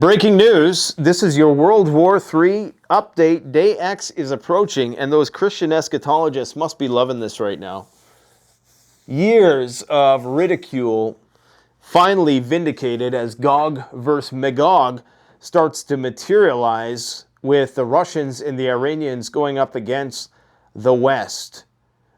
Breaking news, this is your World War III update. Day X is approaching, and those Christian eschatologists must be loving this right now. Years of ridicule finally vindicated as Gog versus Magog starts to materialize with the Russians and the Iranians going up against the West.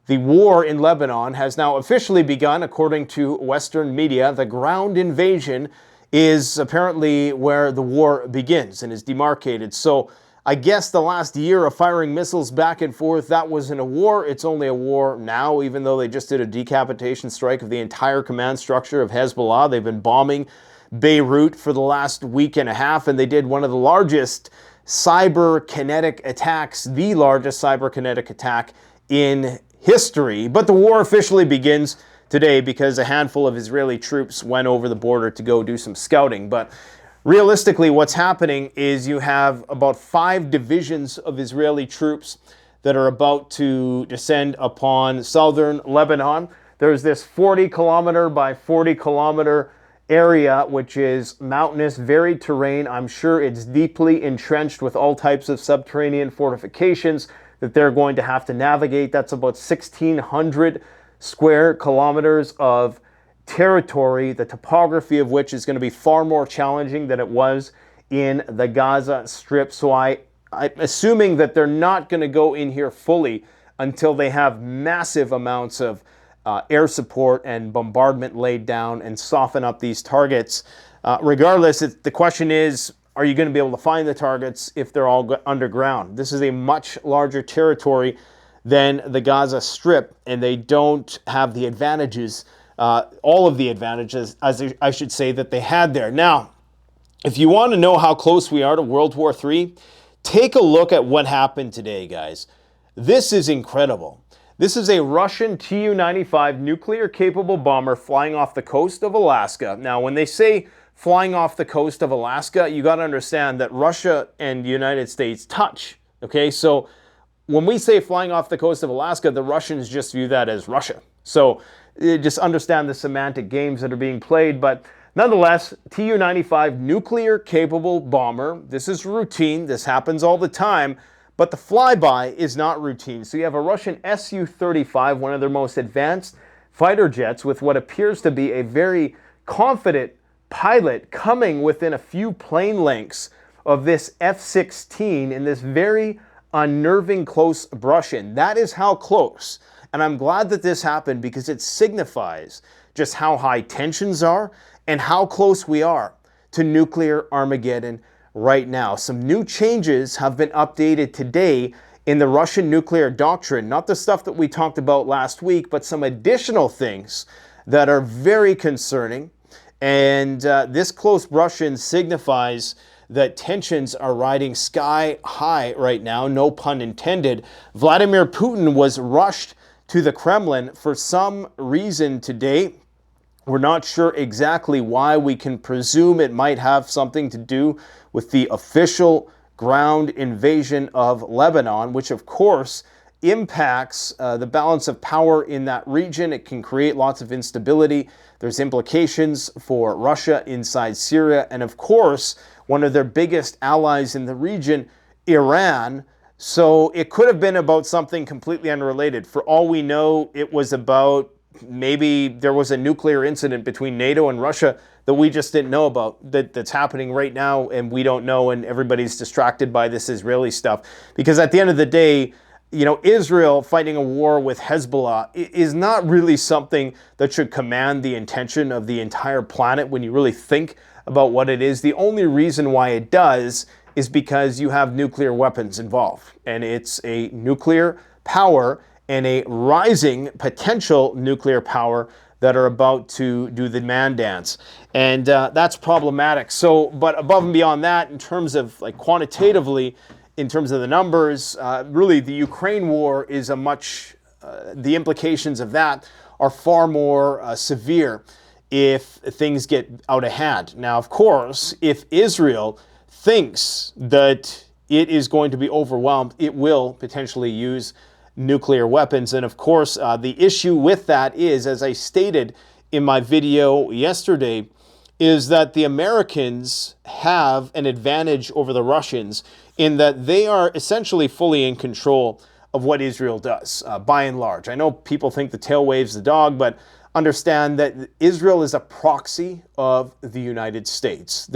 The war in Lebanon has now officially begun, according to Western media. The ground invasion is apparently where the war begins and is demarcated. So I guess the last year of firing missiles back and forth, that wasn't a war. It's only a war now, even though they just did a decapitation strike of the entire command structure of Hezbollah. They've been bombing Beirut for the last week and a half, and they did one of the largest cyber-kinetic attacks, the largest cyber-kinetic attack in history. But the war officially begins today because a handful of Israeli troops went over the border to go do some scouting. But realistically, what's happening is you have about 5 divisions of Israeli troops that are about to descend upon southern Lebanon. There's this 40-kilometer by 40-kilometer area, which is mountainous, varied terrain. I'm sure it's deeply entrenched with all types of subterranean fortifications that they're going to have to navigate. That's about 1,600 square kilometers of territory, the topography of which is going to be far more challenging than it was in the Gaza Strip. So I'm assuming that they're not going to go in here fully until they have massive amounts of air support and bombardment laid down and soften up these targets. Regardless, the question is, are you going to be able to find the targets if they're all underground? This is a much larger territory than the Gaza Strip, and they don't have the advantages, all of the advantages, as I should say, that they had there. Now, if you want to know how close we are to World War III, take a look at what happened today, guys. This is incredible. This is a Russian Tu-95 nuclear-capable bomber flying off the coast of Alaska. Now, when they say flying off the coast of Alaska, you got to understand that Russia and the United States touch, okay? So when we say flying off the coast of Alaska, the Russians just view that as Russia. So just understand the semantic games that are being played. But nonetheless, Tu-95 nuclear-capable bomber. This is routine. This happens all the time. But the flyby is not routine. So you have a Russian Su-35, one of their most advanced fighter jets, with what appears to be a very confident pilot coming within a few plane lengths of this F-16 in this very unnerving close brush-in. That is how close. And I'm glad that this happened because it signifies just how high tensions are and how close we are to nuclear Armageddon right now. Some new changes have been updated today in the Russian nuclear doctrine. Not the stuff that we talked about last week, but some additional things that are very concerning. And this close brush-in signifies that tensions are riding sky high right now, no pun intended. Vladimir Putin was rushed to the Kremlin for some reason today. We're not sure exactly why. We can presume it might have something to do with the official ground invasion of Lebanon, which of course impacts the balance of power in that region. It can create lots of instability. There's implications for Russia inside Syria, and of course, one of their biggest allies in the region, Iran. So it could have been about something completely unrelated. For all we know, it was about maybe there was a nuclear incident between NATO and Russia that we just didn't know about, that's happening right now, and we don't know, and everybody's distracted by this Israeli stuff. Because at the end of the day, you know, Israel fighting a war with Hezbollah is not really something that should command the attention of the entire planet when you really think about what it is. The only reason why it does is because you have nuclear weapons involved, and it's a nuclear power and a rising potential nuclear power that are about to do the man dance. And that's problematic. So, but above and beyond that, in terms of like quantitatively, in terms of the numbers, really the Ukraine war is a much, the implications of that are far more severe if things get out of hand. Now, of course, if Israel thinks that it is going to be overwhelmed, it will potentially use nuclear weapons. And of course, the issue with that is, as I stated in my video yesterday, is that the Americans have an advantage over the Russians in that they are essentially fully in control of what Israel does, by and large. I know people think the tail waves the dog, but understand that Israel is a proxy of the United States.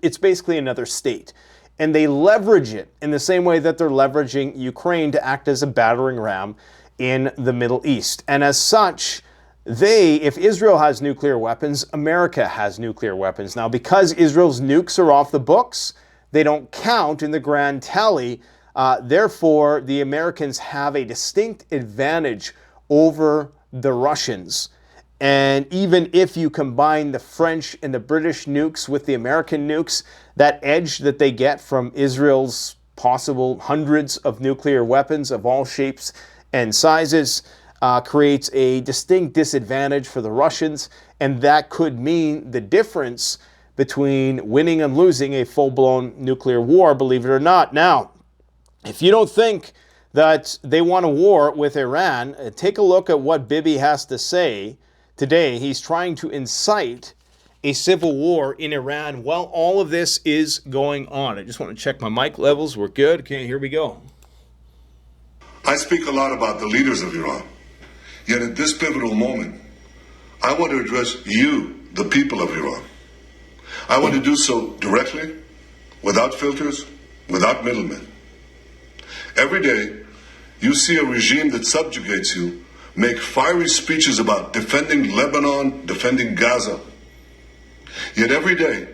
It's basically another state. And they leverage it in the same way that they're leveraging Ukraine to act as a battering ram in the Middle East. And as such, if Israel has nuclear weapons, America has nuclear weapons. Now, because Israel's nukes are off the books, they don't count in the grand tally. Therefore, the Americans have a distinct advantage over the Russians. And even if you combine the French and the British nukes with the American nukes, that edge that they get from Israel's possible hundreds of nuclear weapons of all shapes and sizes creates a distinct disadvantage for the Russians. And that could mean the difference between winning and losing a full-blown nuclear war, believe it or not. Now, if you don't think that they want a war with Iran, take a look at what Bibi has to say today. He's trying to incite a civil war in Iran while all of this is going on. I just want to check my mic levels. We're good. Okay, here we go. I speak a lot about the leaders of Iran. Yet at this pivotal moment, I want to address you, the people of Iran. I want to do so directly, without filters, without middlemen. Every day, you see a regime that subjugates you make fiery speeches about defending Lebanon, defending Gaza. Yet every day,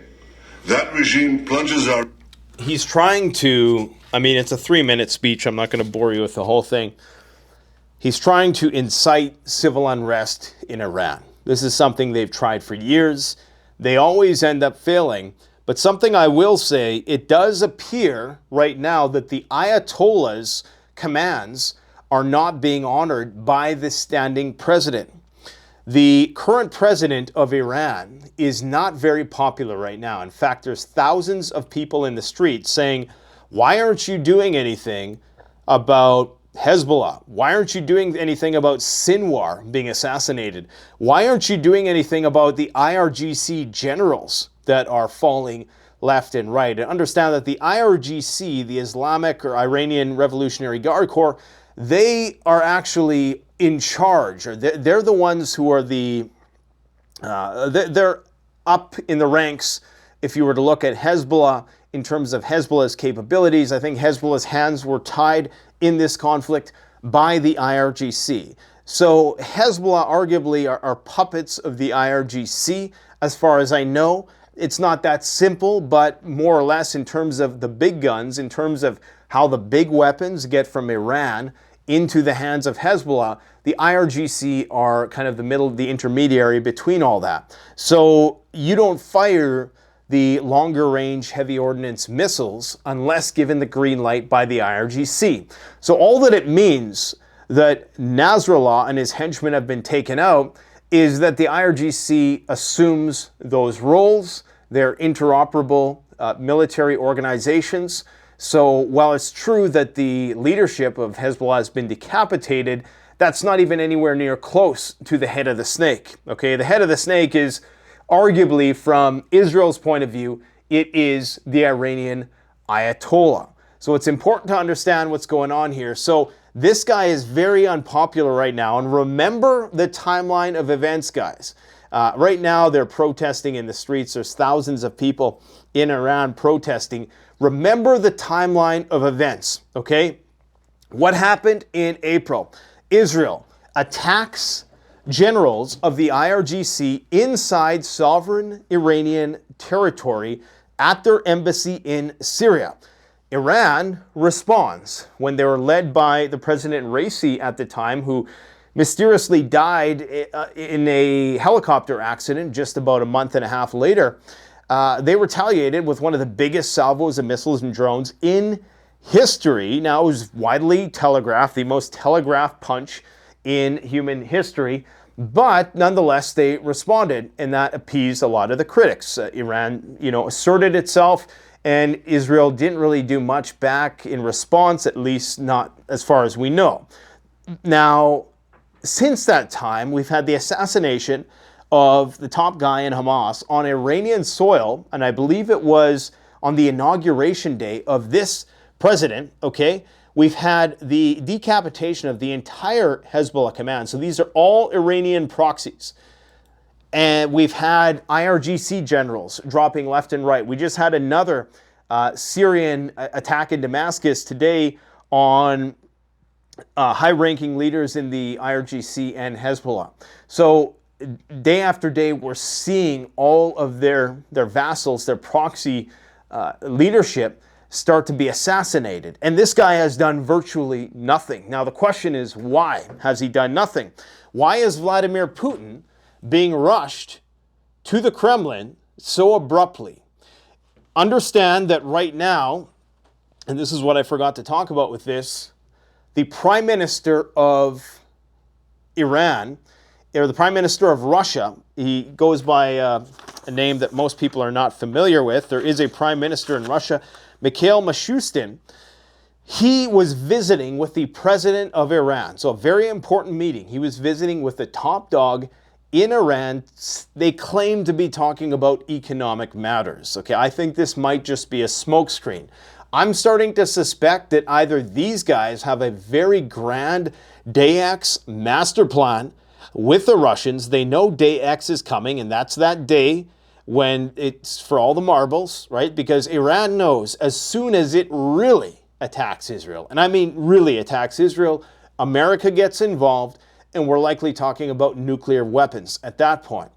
that regime plunges our... He's trying to, it's a 3-minute speech. I'm not going to bore you with the whole thing. He's trying to incite civil unrest in Iran. This is something they've tried for years. They always end up failing. But something I will say, it does appear right now that the Ayatollah's commands are not being honored by the standing president. The current president of Iran is not very popular right now. In fact, there's thousands of people in the streets saying, why aren't you doing anything about Hezbollah? Why aren't you doing anything about Sinwar being assassinated? Why aren't you doing anything about the IRGC generals that are falling left and right? And understand that the IRGC, the Islamic or Iranian Revolutionary Guard Corps, they are actually in charge. Or they're the ones who are they're up in the ranks. If you were to look at Hezbollah in terms of Hezbollah's capabilities, I think Hezbollah's hands were tied in this conflict by the IRGC. So Hezbollah arguably are puppets of the IRGC, as far as I know. It's not that simple, but more or less in terms of the big guns, in terms of how the big weapons get from Iran into the hands of Hezbollah, the IRGC are kind of the intermediary between all that. So you don't fire the longer range heavy ordnance missiles unless given the green light by the IRGC. So all that it means that Nasrallah and his henchmen have been taken out is that the IRGC assumes those roles. They're interoperable military organizations. So while it's true that the leadership of Hezbollah has been decapitated, that's not even anywhere near close to the head of the snake. Okay, the head of the snake is arguably, from Israel's point of view, it is the Iranian Ayatollah. So it's important to understand what's going on here. So this guy is very unpopular right now. And remember the timeline of events, guys. Right now, they're protesting in the streets. There's thousands of people in Iran protesting. Remember the timeline of events, okay? What happened in April? Israel attacks generals of the IRGC inside sovereign Iranian territory at their embassy in Syria. Iran responds when they were led by the President Raisi at the time, who mysteriously died in a helicopter accident just about a month and a half later. They retaliated with one of the biggest salvos of missiles and drones in history. Now, it was widely telegraphed, the most telegraphed punch in human history, but nonetheless, they responded, and that appeased a lot of the critics. Iran, asserted itself, and Israel didn't really do much back in response, at least not as far as we know. Now, since that time, we've had the assassination of the top guy in Hamas on Iranian soil, and I believe it was on the inauguration day of this president, okay? We've had the decapitation of the entire Hezbollah command. So these are all Iranian proxies. And we've had IRGC generals dropping left and right. We just had another Syrian attack in Damascus today on high-ranking leaders in the IRGC and Hezbollah. So day after day, we're seeing all of their vassals, their proxy leadership start to be assassinated. And this guy has done virtually nothing. Now, the question is, why has he done nothing? Why is Vladimir Putin being rushed to the Kremlin so abruptly? Understand that right now, and this is what I forgot to talk about with this, the Prime Minister of Iran, or the Prime Minister of Russia, he goes by a name that most people are not familiar with. There is a Prime Minister in Russia, Mikhail Mishustin. He was visiting with the President of Iran. So a very important meeting. He was visiting with the top dog in Iran. They claim to be talking about economic matters. Okay, I think this might just be a smokescreen. I'm starting to suspect that either these guys have a very grand Day X master plan with the Russians. They know Day X is coming, and that's that day when it's for all the marbles, right? Because Iran knows as soon as it really attacks Israel, and I mean really attacks Israel, America gets involved, and we're likely talking about nuclear weapons at that point.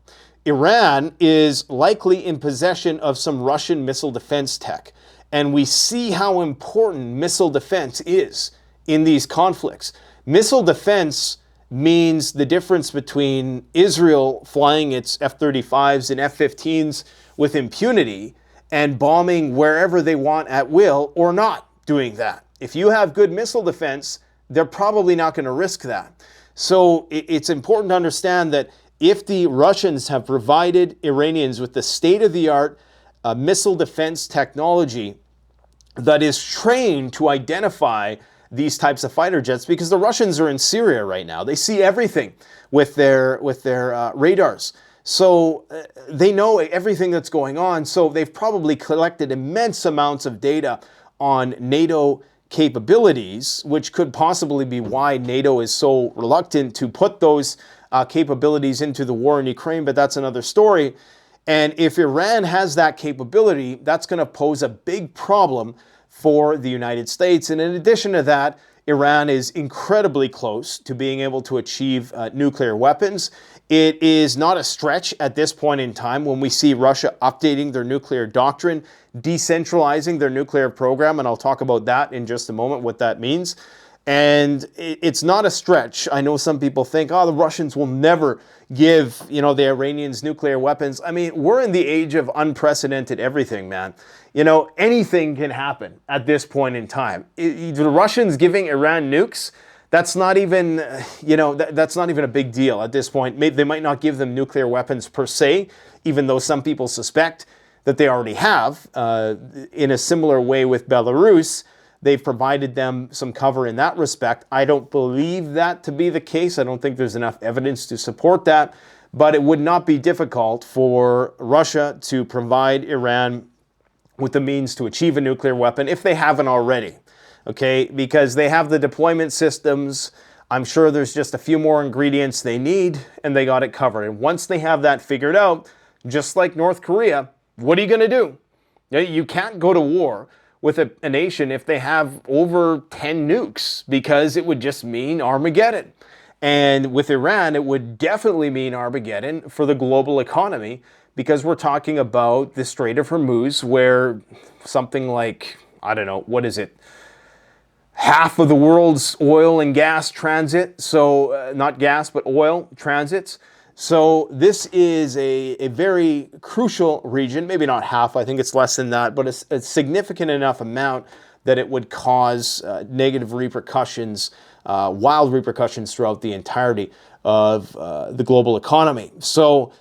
Iran is likely in possession of some Russian missile defense tech. And we see how important missile defense is in these conflicts. Missile defense means the difference between Israel flying its F-35s and F-15s with impunity and bombing wherever they want at will or not doing that. If you have good missile defense, they're probably not going to risk that. So it's important to understand that if the Russians have provided Iranians with the state-of-the-art missile defense technology that is trained to identify these types of fighter jets, because the Russians are in Syria right now. They see everything with their radars. So they know everything that's going on. So they've probably collected immense amounts of data on NATO capabilities, which could possibly be why NATO is so reluctant to put those capabilities into the war in Ukraine, but that's another story. And if Iran has that capability, that's going to pose a big problem for the United States. And in addition to that, Iran is incredibly close to being able to achieve nuclear weapons. It is not a stretch at this point in time when we see Russia updating their nuclear doctrine, decentralizing their nuclear program, and I'll talk about that in just a moment, what that means. And it's not a stretch. I know some people think, oh, the Russians will never give, the Iranians nuclear weapons. I mean, we're in the age of unprecedented everything, man. Anything can happen at this point in time. The Russians giving Iran nukes, that's not even, that's not even a big deal at this point. They might not give them nuclear weapons per se, even though some people suspect that they already have. In a similar way with Belarus, they've provided them some cover in that respect. I don't believe that to be the case. I don't think there's enough evidence to support that. But it would not be difficult for Russia to provide Iran with the means to achieve a nuclear weapon if they haven't already. Okay, because they have the deployment systems. I'm sure there's just a few more ingredients they need, and they got it covered. And once they have that figured out, just like North Korea, what are you going to do? You can't go to war with a nation if they have over 10 nukes, because it would just mean Armageddon. And with Iran, it would definitely mean Armageddon for the global economy, because we're talking about the Strait of Hormuz, where something like, I don't know, what is it? Half of the world's oil and gas transit. So not gas, but oil transits. So this is a very crucial region, maybe not half, I think it's less than that, but a significant enough amount that it would cause negative repercussions, wild repercussions throughout the entirety of the global economy. So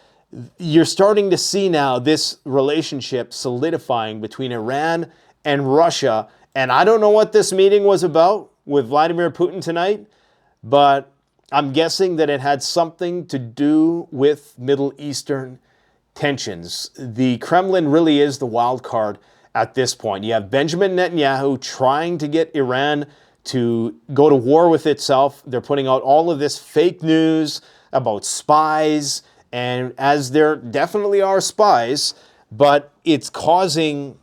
you're starting to see now this relationship solidifying between Iran and Russia. And I don't know what this meeting was about with Vladimir Putin tonight, but I'm guessing that it had something to do with Middle Eastern tensions. The Kremlin really is the wild card at this point. You have Benjamin Netanyahu trying to get Iran to go to war with itself. They're putting out all of this fake news about spies, and as there definitely are spies, but it's causing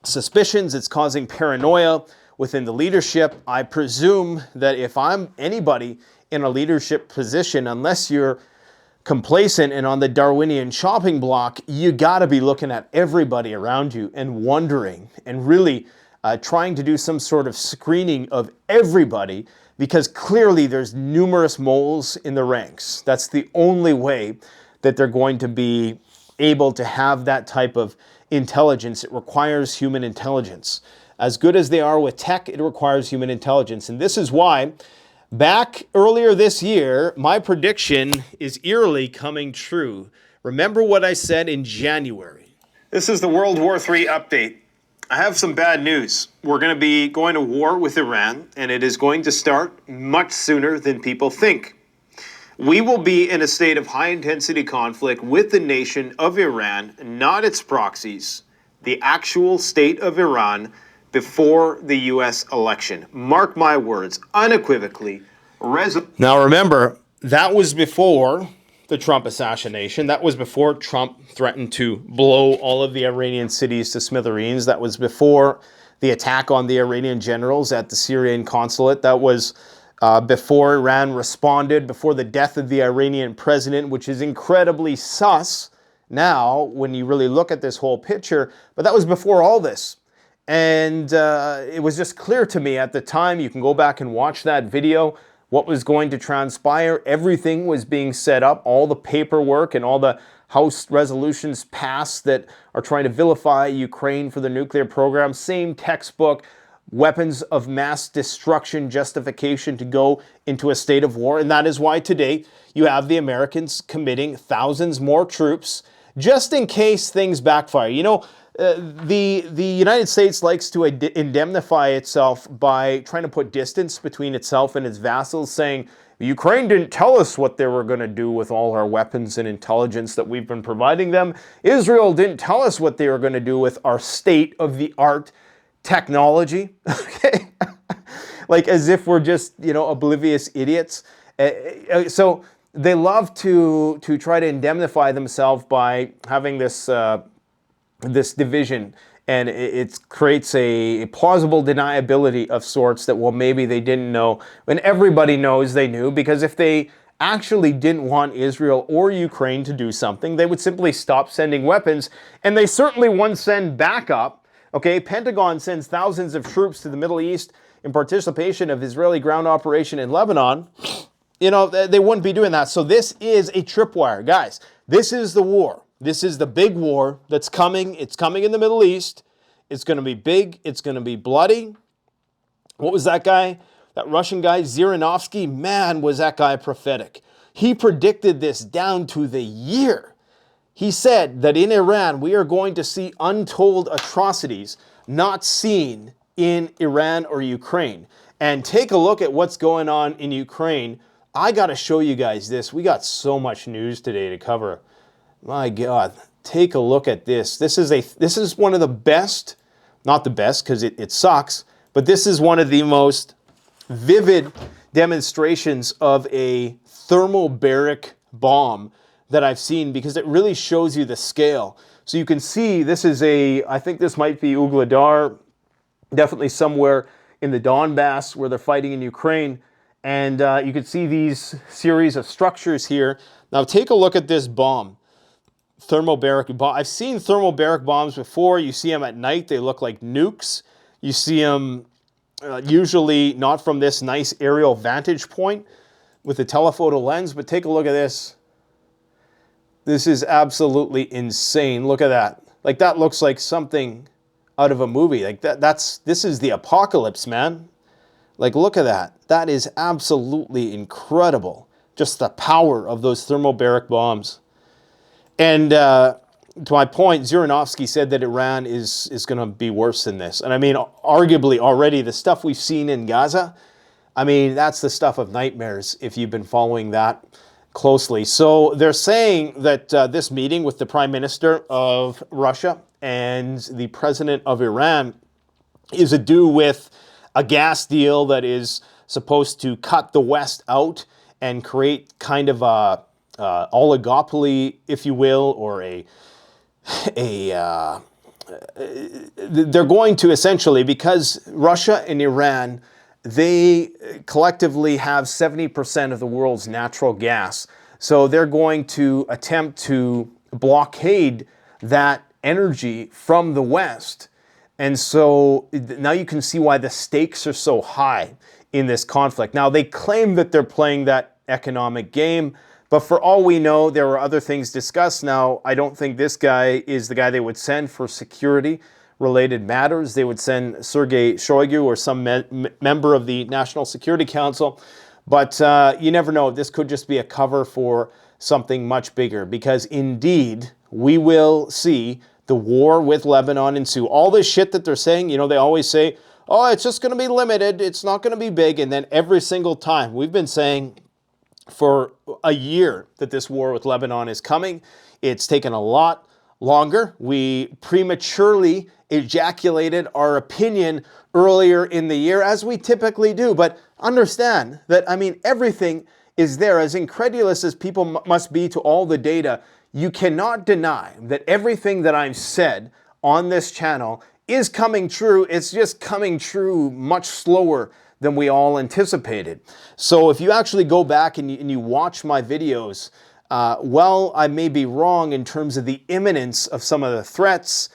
suspicions, it's causing paranoia within the leadership. I presume that if I'm anybody in a leadership position, unless you're complacent and on the Darwinian chopping block, you got to be looking at everybody around you and wondering and really trying to do some sort of screening of everybody, because clearly there's numerous moles in the ranks. That's the only way that they're going to be able to have that type of intelligence. It requires human intelligence. As good as they are with tech, it requires human intelligence. And this is why back earlier this year, my prediction is eerily coming true. Remember what I said in January. This is the World War III update. I have some bad news. We're going to be going to war with Iran, and it is going to start much sooner than people think. We will be in a state of high-intensity conflict with the nation of Iran, not its proxies, the actual state of Iran, before the U.S. election. Mark my words, unequivocally. Now remember, that was before the Trump assassination. That was before Trump threatened to blow all of the Iranian cities to smithereens. That was before the attack on the Iranian generals at the Syrian consulate. That was before Iran responded, before the death of the Iranian president, which is incredibly sus now when you really look at this whole picture. But that was before all this. And it was just clear to me at the time, you can go back and watch that video, what was going to transpire. Everything was being set up, all the paperwork and all the House resolutions passed that are trying to vilify Ukraine for the nuclear program. Same textbook, weapons of mass destruction justification to go into a state of war. And that is why today you have the Americans committing thousands more troops just in case things backfire. You know, the United States likes to indemnify itself by trying to put distance between itself and its vassals, saying, Ukraine didn't tell us what they were going to do with all our weapons and intelligence that we've been providing them. Israel didn't tell us what they were going to do with our state-of-the-art technology. Okay? Like as if we're just, you know, oblivious idiots. So they love to try to indemnify themselves by having this this division, and it creates a plausible deniability of sorts that, well, maybe they didn't know, when everybody knows they knew, because if they actually didn't want Israel or Ukraine to do something, they would simply stop sending weapons, and they certainly wouldn't send backup. Okay, Pentagon sends thousands of troops to the Middle East in participation of Israeli ground operation in Lebanon. You know, they wouldn't be doing that. So this is a tripwire. Guys, this is the war. This is the big war that's coming. It's coming in the Middle East. It's going to be big. It's going to be bloody. What was that guy? That Russian guy, Zhirinovsky? Man, was that guy prophetic. He predicted this down to the year. He said that in Iran, we are going to see untold atrocities not seen in Iran or Ukraine. And take a look at what's going on in Ukraine. I got to show you guys this. We got so much news today to cover. My God, take a look at this. This is one of the best, not the best because it sucks, but this is one of the most vivid demonstrations of a thermobaric bomb that I've seen, because it really shows you the scale. So you can see this is I think this might be Ugledar, definitely somewhere in the Donbass where they're fighting in Ukraine. And you can see these series of structures here. Now take a look at this bomb. Thermobaric bomb. I've seen thermobaric bombs before. You see them at night. They look like nukes. You see them usually not from this nice aerial vantage point with a telephoto lens, but take a look at this. This is absolutely insane. Look at that. Like that looks like something out of a movie. Like this is the apocalypse, man. Like look at that. That is absolutely incredible. Just the power of those thermobaric bombs. And to my point, Zhirinovsky said that Iran is going to be worse than this. And I mean, arguably already the stuff we've seen in Gaza, I mean, that's the stuff of nightmares if you've been following that closely. So they're saying that this meeting with the Prime Minister of Russia and the President of Iran is ado with a gas deal that is supposed to cut the West out and create kind of a oligopoly, if you will, or they're going to essentially, because Russia and Iran, they collectively have 70% of the world's natural gas. So they're going to attempt to blockade that energy from the West. And so now you can see why the stakes are so high in this conflict. Now, they claim that they're playing that economic game, but for all we know, there were other things discussed. Now, I don't think this guy is the guy they would send for security-related matters. They would send Sergei Shoigu or some member of the National Security Council. But you never know. This could just be a cover for something much bigger, because indeed, we will see the war with Lebanon ensue. All this shit that they're saying, you know, they always say, oh, it's just going to be limited. It's not going to be big. And then every single time, we've been saying for a year that this war with Lebanon is coming. It's taken a lot longer. We prematurely ejaculated our opinion earlier in the year, as we typically do. But understand that, I mean, everything is there. As incredulous as people must be to all the data, you cannot deny that everything that I've said on this channel is coming true. It's just coming true much slower than we all anticipated. So if you actually go back and you watch my videos, well, I may be wrong in terms of the imminence of some of the threats.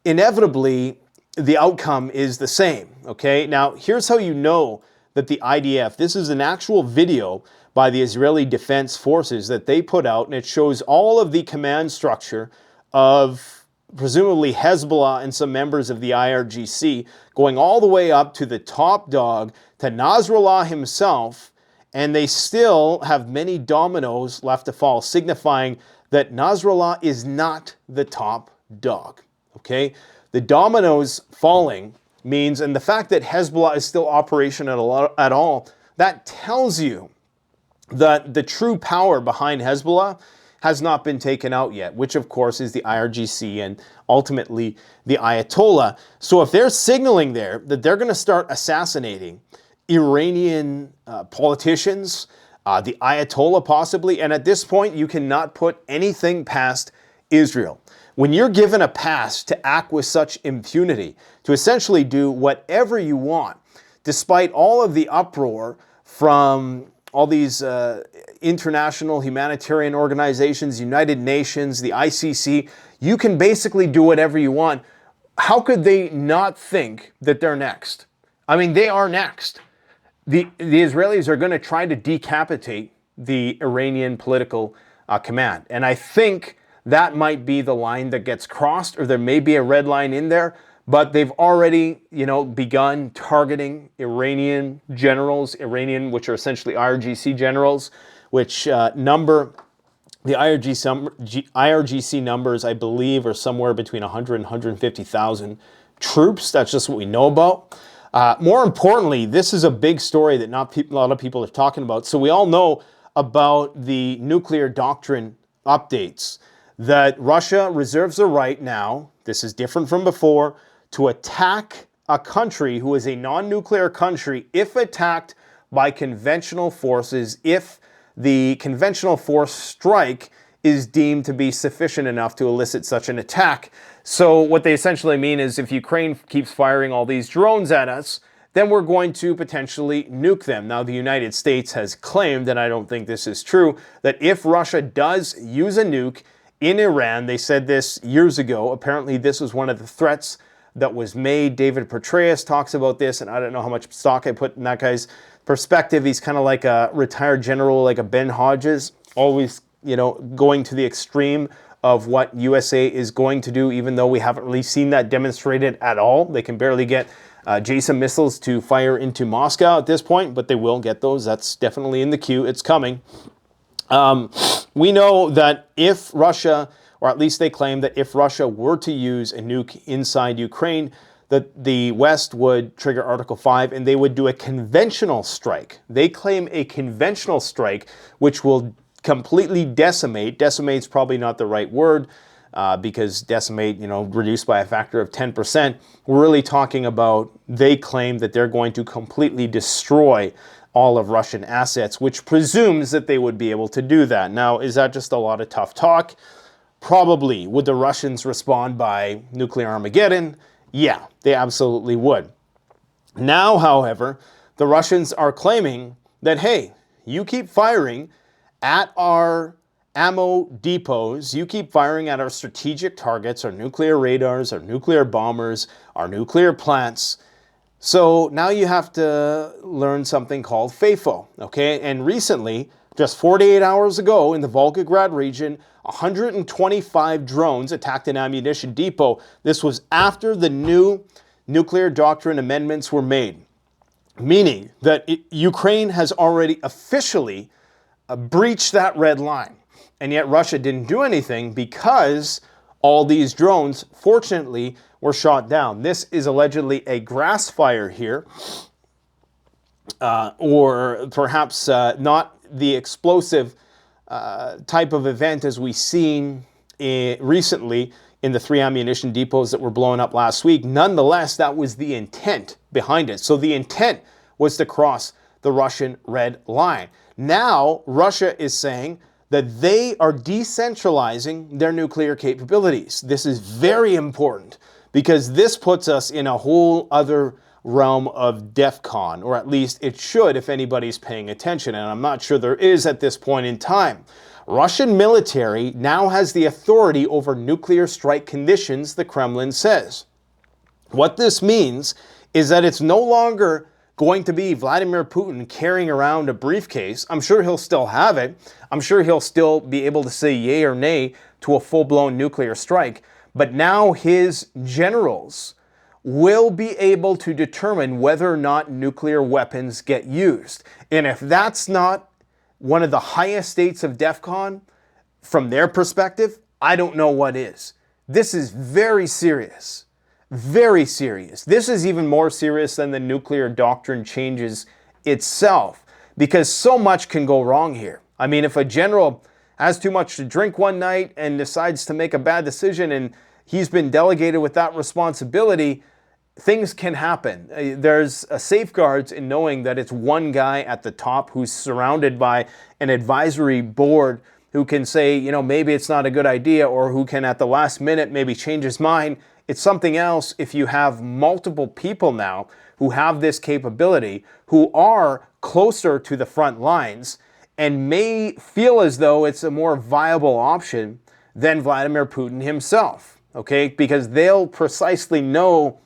Inevitably, the outcome is the same, okay? Now, here's how you know that the IDF, this is an actual video by the Israeli Defense Forces that they put out, and it shows all of the command structure of presumably Hezbollah and some members of the IRGC going all the way up to the top dog, to Nasrallah himself, and they still have many dominoes left to fall, signifying that Nasrallah is not the top dog, okay? The dominoes falling means, and the fact that Hezbollah is still operational at all, that tells you that the true power behind Hezbollah has not been taken out yet, which of course is the IRGC and ultimately the Ayatollah. So if they're signaling there that they're going to start assassinating Iranian politicians, the Ayatollah possibly, and at this point you cannot put anything past Israel. When you're given a pass to act with such impunity, to essentially do whatever you want, despite all of the uproar from all these international humanitarian organizations, United Nations, the ICC, you can basically do whatever you want. How could they not think that they're next? I mean, they are next. The Israelis are going to try to decapitate the Iranian political command. And I think that might be the line that gets crossed, or there may be a red line in there. But they've already, begun targeting Iranian generals, which are essentially IRGC generals, which number, the IRGC numbers, I believe, are somewhere between 100 and 150,000 troops. That's just what we know about. More importantly, this is a big story that not a lot of people are talking about. So we all know about the nuclear doctrine updates, that Russia reserves the right now, this is different from before, to attack a country who is a non-nuclear country if attacked by conventional forces, if the conventional force strike is deemed to be sufficient enough to elicit such an attack. So what they essentially mean is, if Ukraine keeps firing all these drones at us, then we're going to potentially nuke them. Now, the United States has claimed, and I don't think this is true, that if Russia does use a nuke in Iran, they said this years ago, apparently this was one of the threats that was made. David Petraeus talks about this, and I don't know how much stock I put in that guy's perspective. He's kind of like a retired general, like a Ben Hodges, always, going to the extreme of what USA is going to do, even though we haven't really seen that demonstrated at all. They can barely get JASON missiles to fire into Moscow at this point, but they will get those. That's definitely in the queue. It's coming. We know that if Russia, or at least they claim that if Russia were to use a nuke inside Ukraine, that the West would trigger Article 5 and they would do a conventional strike. They claim a conventional strike, which will completely decimate. Decimate's probably not the right word, because decimate, reduced by a factor of 10%. We're really talking about, they claim that they're going to completely destroy all of Russian assets, which presumes that they would be able to do that. Now, is that just a lot of tough talk? Probably. Would the Russians respond by nuclear Armageddon? Yeah, they absolutely would. Now, however, the Russians are claiming that, hey, you keep firing at our ammo depots, you keep firing at our strategic targets, our nuclear radars, our nuclear bombers, our nuclear plants. So now you have to learn something called FAFO, okay? And recently, just 48 hours ago in the Volgograd region, 125 drones attacked an ammunition depot. This was after the new nuclear doctrine amendments were made, meaning that Ukraine has already officially breached that red line. And yet Russia didn't do anything because all these drones, fortunately, were shot down. This is allegedly a grass fire here, or perhaps not the explosive type of event as we've seen recently in the 3 ammunition depots that were blown up last week. Nonetheless, that was the intent behind it. So the intent was to cross the Russian red line. Now, Russia is saying that they are decentralizing their nuclear capabilities. This is very important because this puts us in a whole other realm of Defcon, or at least it should if anybody's paying attention, and I'm not sure there is at this point in time. Russian military now has the authority over nuclear strike conditions, the Kremlin says. What this means is that it's no longer going to be Vladimir Putin carrying around a briefcase. I'm sure he'll still have it. I'm sure he'll still be able to say yay or nay to a full-blown nuclear strike. But now his generals will be able to determine whether or not nuclear weapons get used. And if that's not one of the highest states of Defcon, from their perspective, I don't know what is. This is very serious. Very serious. This is even more serious than the nuclear doctrine changes itself, because so much can go wrong here. I mean, if a general has too much to drink one night and decides to make a bad decision and he's been delegated with that responsibility, things can happen. There's safeguards in knowing that it's one guy at the top who's surrounded by an advisory board who can say, maybe it's not a good idea, or who can at the last minute maybe change his mind. It's something else if you have multiple people now who have this capability, who are closer to the front lines and may feel as though it's a more viable option than Vladimir Putin himself, okay? Because they'll precisely know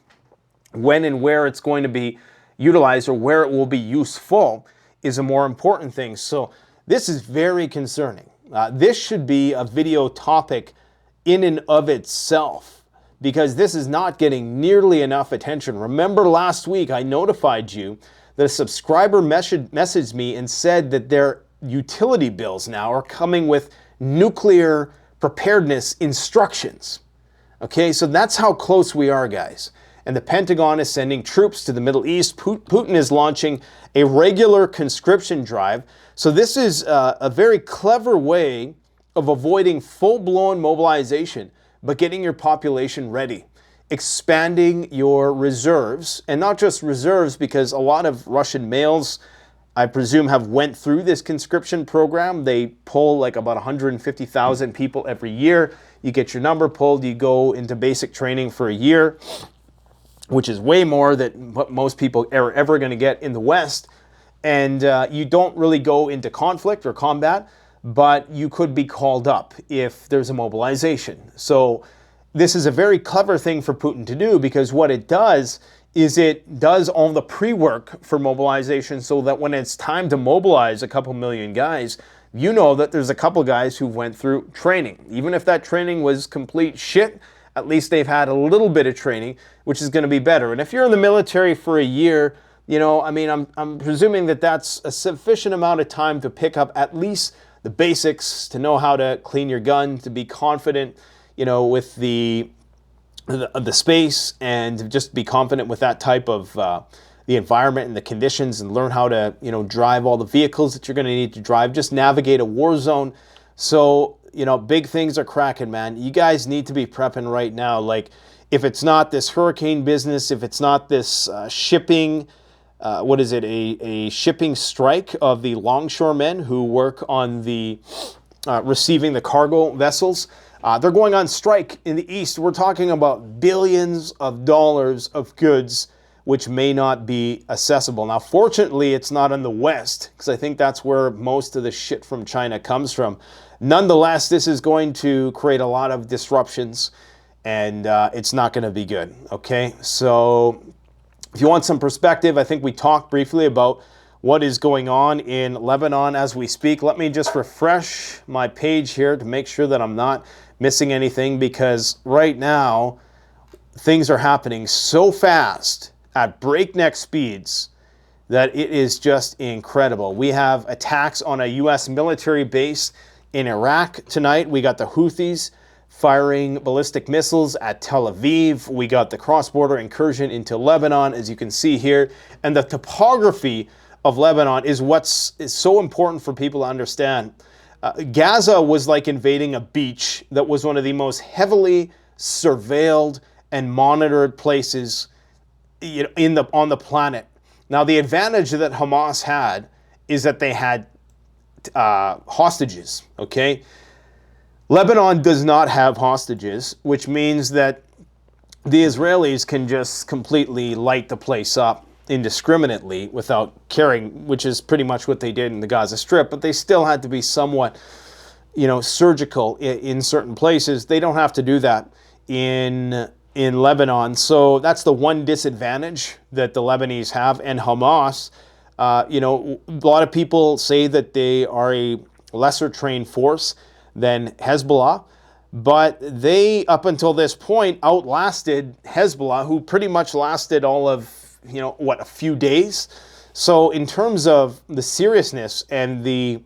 when and where it's going to be utilized, or where it will be useful is a more important thing. So this is very concerning. This should be a video topic in and of itself, because this is not getting nearly enough attention. Remember last week I notified you that a subscriber messaged me and said that their utility bills now are coming with nuclear preparedness instructions. Okay, so that's how close we are, guys. And the Pentagon is sending troops to the Middle East. Putin is launching a regular conscription drive. So this is a very clever way of avoiding full-blown mobilization, but getting your population ready, expanding your reserves, and not just reserves, because a lot of Russian males, I presume, have went through this conscription program. They pull like about 150,000 people every year. You get your number pulled, you go into basic training for a year, which is way more than what most people are ever going to get in the West. And you don't really go into conflict or combat, but you could be called up if there's a mobilization. So this is a very clever thing for Putin to do, because what it does is it does all the pre-work for mobilization, so that when it's time to mobilize a couple million guys, you know that there's a couple guys who went through training. Even if that training was complete shit, at least they've had a little bit of training, which is going to be better. And if you're in the military for a year, I'm presuming that that's a sufficient amount of time to pick up at least the basics, to know how to clean your gun, to be confident, with the the space and just be confident with that type of the environment and the conditions, and learn how to, you know, drive all the vehicles that you're going to need to drive, just navigate a war zone. So, you know, big things are cracking, man. You guys need to be prepping right now. Like, if it's not this hurricane business, if it's not this shipping, what is it, a shipping strike of the longshoremen who work on the receiving the cargo vessels, they're going on strike in the East. We're talking about billions of dollars of goods which may not be accessible. Now, fortunately, it's not in the West, because I think that's where most of the shit from China comes from. Nonetheless, this is going to create a lot of disruptions, and it's not going to be good, okay? So if you want some perspective, I think we talked briefly about what is going on in Lebanon as we speak. Let me just refresh my page here to make sure that I'm not missing anything, because right now things are happening so fast at breakneck speeds that it is just incredible. We have attacks on a U.S. military base in Iraq tonight. We got the Houthis firing ballistic missiles at Tel Aviv. We got the cross-border incursion into Lebanon, as you can see here. And the topography of Lebanon is is so important for people to understand. Gaza was like invading a beach that was one of the most heavily surveilled and monitored places, you know, on the planet. Now, the advantage that Hamas had is that they had hostages, okay? Lebanon does not have hostages, which means that the Israelis can just completely light the place up indiscriminately without caring, which is pretty much what they did in the Gaza Strip, but they still had to be somewhat, you know, surgical in certain places. They don't have to do that in Lebanon. So that's the one disadvantage that the Lebanese have. And Hamas, you know, a lot of people say that they are a lesser trained force than Hezbollah, but they, up until this point, outlasted Hezbollah, who pretty much lasted all of, you know, what, a few days. So in terms of the seriousness and the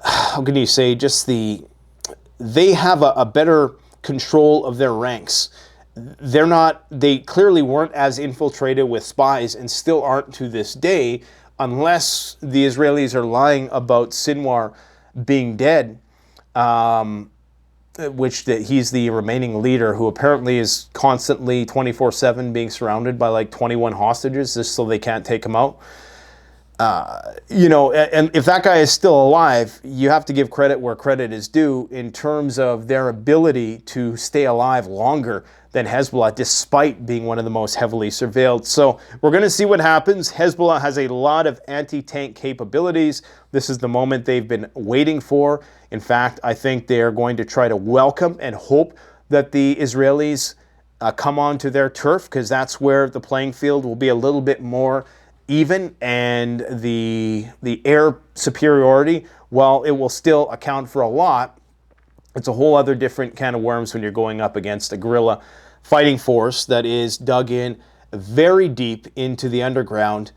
how can you say, just they have a better control of their ranks. They clearly weren't as infiltrated with spies, and still aren't to this day, unless the Israelis are lying about Sinwar being dead, which he's the remaining leader, who apparently is constantly 24/7 being surrounded by like 21 hostages just so they can't take him out. You know, and if that guy is still alive, you have to give credit where credit is due in terms of their ability to stay alive longer than Hezbollah, despite being one of the most heavily surveilled. So we're going to see what happens. Hezbollah has a lot of anti-tank capabilities. This is the moment they've been waiting for. In fact, I think they're going to try to welcome and hope that the Israelis come onto their turf, because that's where the playing field will be a little bit more even, and the air superiority, while it will still account for a lot, it's a whole other different can of worms when you're going up against a guerrilla fighting force that is dug in very deep into the underground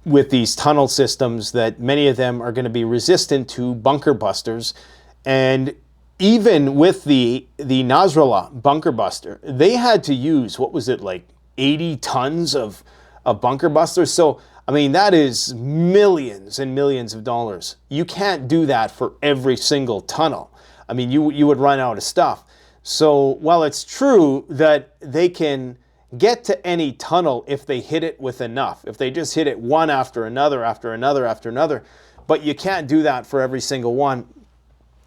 with these tunnel systems that many of them are going to be resistant to bunker busters. And even with the Nasrallah bunker buster, they had to use, what was it, like 80 tons of bunker busters. So, I mean, that is millions and millions of dollars. You can't do that for every single tunnel. I mean, you would run out of stuff. So, while it's true that they can get to any tunnel if they hit it with enough, if they just hit it one after another, after another, after another, but you can't do that for every single one.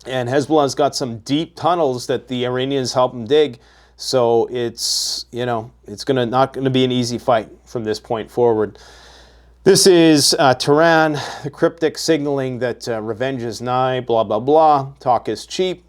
And Hezbollah's got some deep tunnels that the Iranians help them dig. So it's, you know, it's not going to be an easy fight from this point forward. This is Tehran, the cryptic signaling that revenge is nigh, blah, blah, blah. Talk is cheap.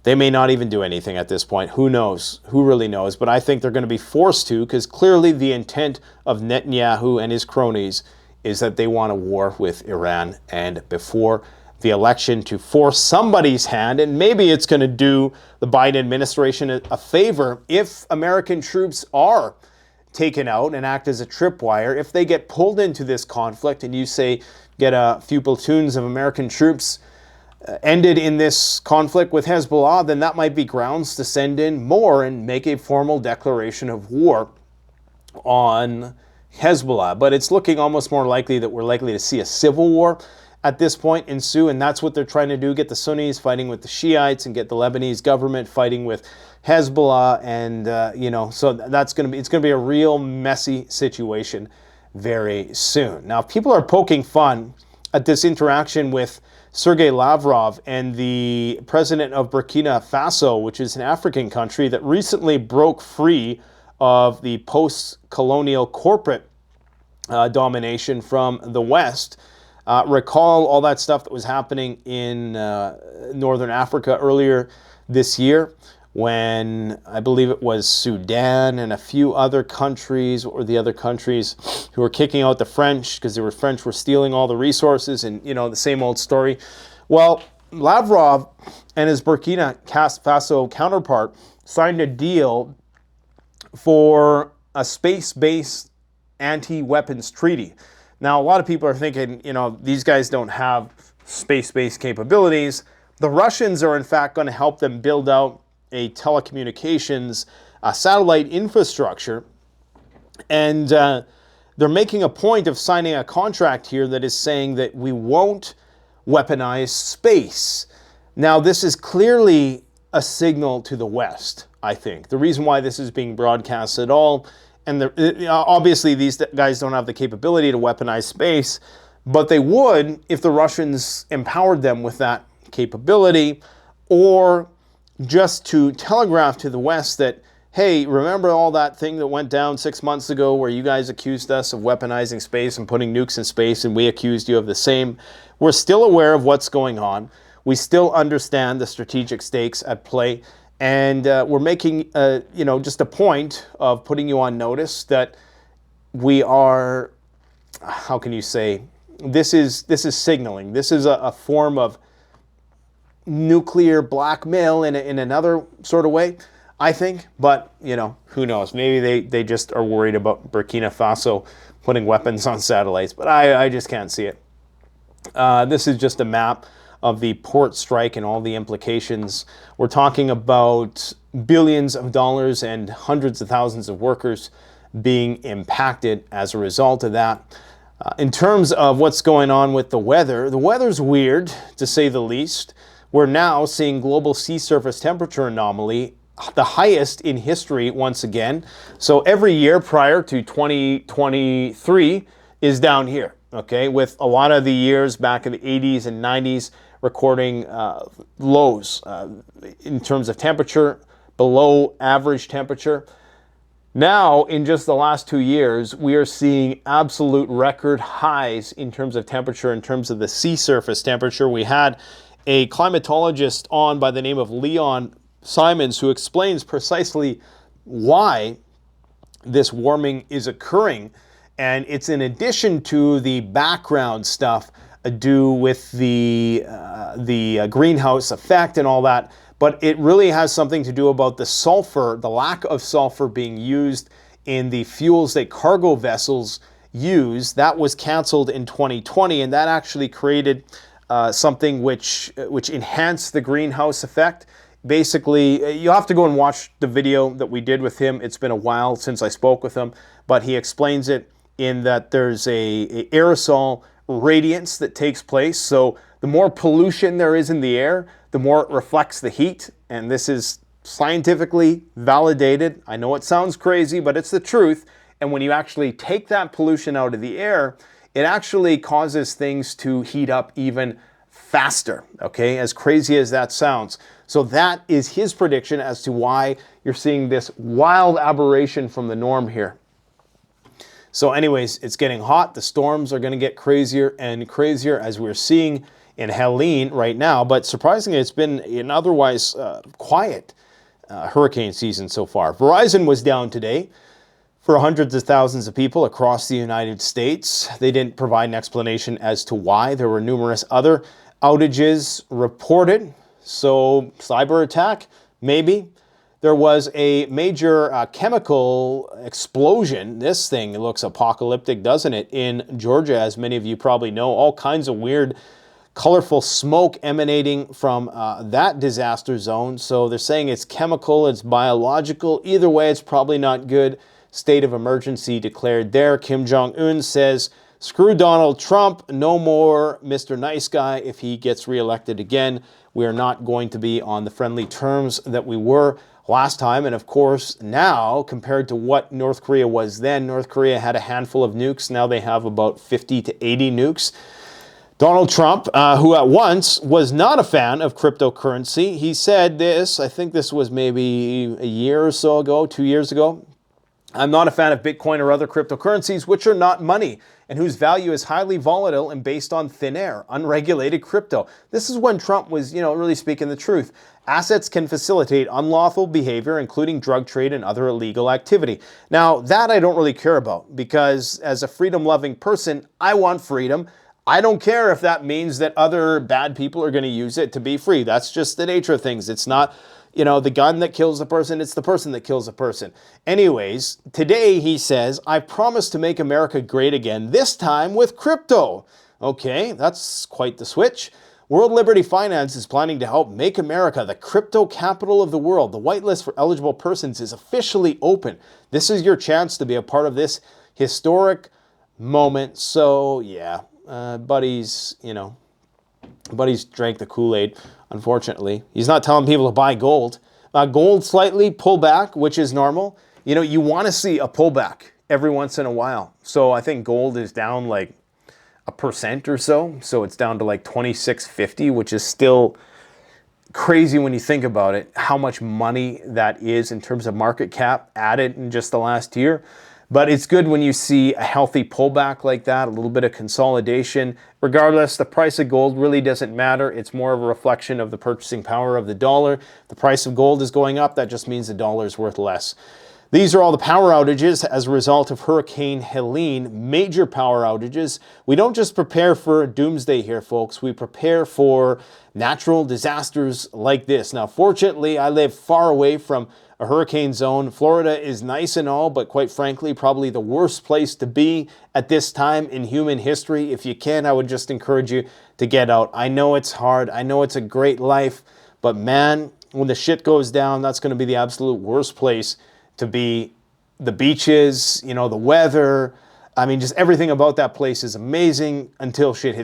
They may not even do anything at this point. Who knows? Who really knows? But I think they're going to be forced to, because clearly the intent of Netanyahu and his cronies is that they want a war with Iran, and before the election, to force somebody's hand. And maybe it's going to do the Biden administration a favor if American troops are taken out and act as a tripwire. If they get pulled into this conflict and you say get a few platoons of American troops, ended in this conflict with Hezbollah, then that might be grounds to send in more and make a formal declaration of war on Hezbollah. But it's looking almost more likely that we're likely to see a civil war at this point ensue, and that's what they're trying to do, get the Sunnis fighting with the Shiites and get the Lebanese government fighting with Hezbollah, and so it's going to be a real messy situation very soon. Now, if people are poking fun at this interaction with Sergei Lavrov and the president of Burkina Faso, which is an African country that recently broke free of the post-colonial corporate domination from the West. Recall all that stuff that was happening in Northern Africa earlier this year when I believe it was Sudan and a few other countries, what were the other countries who were kicking out the French because the French were stealing all the resources, and the same old story. Well, Lavrov and his Burkina Faso counterpart signed a deal for a space-based anti-weapons treaty. Now, a lot of people are thinking, these guys don't have space-based capabilities. The Russians are, in fact, going to help them build out a telecommunications satellite infrastructure. And they're making a point of signing a contract here that is saying that we won't weaponize space. Now, this is clearly a signal to the West, I think. The reason why this is being broadcast at all, and obviously these guys don't have the capability to weaponize space, but they would if the Russians empowered them with that capability, or just to telegraph to the West that, hey, remember all that thing that went down 6 months ago where you guys accused us of weaponizing space and putting nukes in space, and we accused you of the same? We're still aware of what's going on. We still understand the strategic stakes at play. And we're making, just a point of putting you on notice that we are, how can you say, this is signaling. This is a form of nuclear blackmail in another sort of way, I think. But, who knows? Maybe they just are worried about Burkina Faso putting weapons on satellites. But I just can't see it. This is just a map of the port strike and all the implications. We're talking about billions of dollars and hundreds of thousands of workers being impacted as a result of that. In terms of what's going on with the weather's weird, to say the least. We're now seeing global sea surface temperature anomaly, the highest in history once again. So every year prior to 2023 is down here, okay, with a lot of the years back in the 80s and 90s recording lows in terms of temperature, below average temperature. Now, in just the last 2 years, we are seeing absolute record highs in terms of temperature, in terms of the sea surface temperature. We had a climatologist on by the name of Leon Simons who explains precisely why this warming is occurring. And it's in addition to the background stuff due with the greenhouse effect and all that, but it really has something to do about the sulfur, the lack of sulfur being used in the fuels that cargo vessels use. That was canceled in 2020, and that actually created something which enhanced the greenhouse effect. Basically, you have to go and watch the video that we did with him. It's been a while since I spoke with him, but he explains it in that there's a aerosol radiance that takes place. So the more pollution there is in the air, the more it reflects the heat. And this is scientifically validated. I know it sounds crazy, but it's the truth. And when you actually take that pollution out of the air, it actually causes things to heat up even faster, okay? As crazy as that sounds. So that is his prediction as to why you're seeing this wild aberration from the norm here. So anyways, it's getting hot. The storms are going to get crazier and crazier as we're seeing in Helene right now. But surprisingly, it's been an otherwise quiet hurricane season so far. Verizon was down today for hundreds of thousands of people across the United States. They didn't provide an explanation as to why. There were numerous other outages reported. So cyber attack, maybe. There was a major chemical explosion. This thing looks apocalyptic, doesn't it? In Georgia, as many of you probably know, all kinds of weird colorful smoke emanating from that disaster zone. So they're saying it's chemical, it's biological. Either way, it's probably not good. State of emergency declared there. Kim Jong-un says, screw Donald Trump, no more Mr. Nice Guy if he gets reelected again. We are not going to be on the friendly terms that we were last time. And of course, now, compared to what North Korea was then, North Korea had a handful of nukes. Now they have about 50 to 80 nukes. Donald Trump, who at once was not a fan of cryptocurrency, he said this, I think this was maybe a year or so ago, 2 years ago. I'm not a fan of Bitcoin or other cryptocurrencies, which are not money and whose value is highly volatile and based on thin air, unregulated crypto. This is when Trump was, really speaking the truth. Assets can facilitate unlawful behavior, including drug trade and other illegal activity. Now, that I don't really care about because as a freedom-loving person, I want freedom. I don't care if that means that other bad people are going to use it to be free. That's just the nature of things. It's not, the gun that kills the person, it's the person that kills the person. Anyways, today he says, I promise to make America great again, this time with crypto. Okay, that's quite the switch. World Liberty Finance is planning to help make America the crypto capital of the world. The whitelist for eligible persons is officially open. This is your chance to be a part of this historic moment. So, yeah. Buddy's drank the Kool-Aid, unfortunately. He's not telling people to buy gold. Gold slightly pull back, which is normal. You want to see a pullback every once in a while. So I think gold is down like 1% or so. So it's down to like 26.50, which is still crazy when you think about it, how much money that is in terms of market cap added in just the last year. But it's good when you see a healthy pullback like that, a little bit of consolidation. Regardless, the price of gold really doesn't matter. It's more of a reflection of the purchasing power of the dollar. The price of gold is going up. That just means the dollar is worth less. These are all the power outages as a result of Hurricane Helene, major power outages. We don't just prepare for doomsday here, folks. We prepare for natural disasters like this. Now, fortunately, I live far away from a hurricane zone. Florida is nice and all, but quite frankly, probably the worst place to be at this time in human history. If you can, I would just encourage you to get out. I know it's hard. I know it's a great life, but man, when the shit goes down, that's going to be the absolute worst place to be. The beaches, the weather. I mean, just everything about that place is amazing until shit hits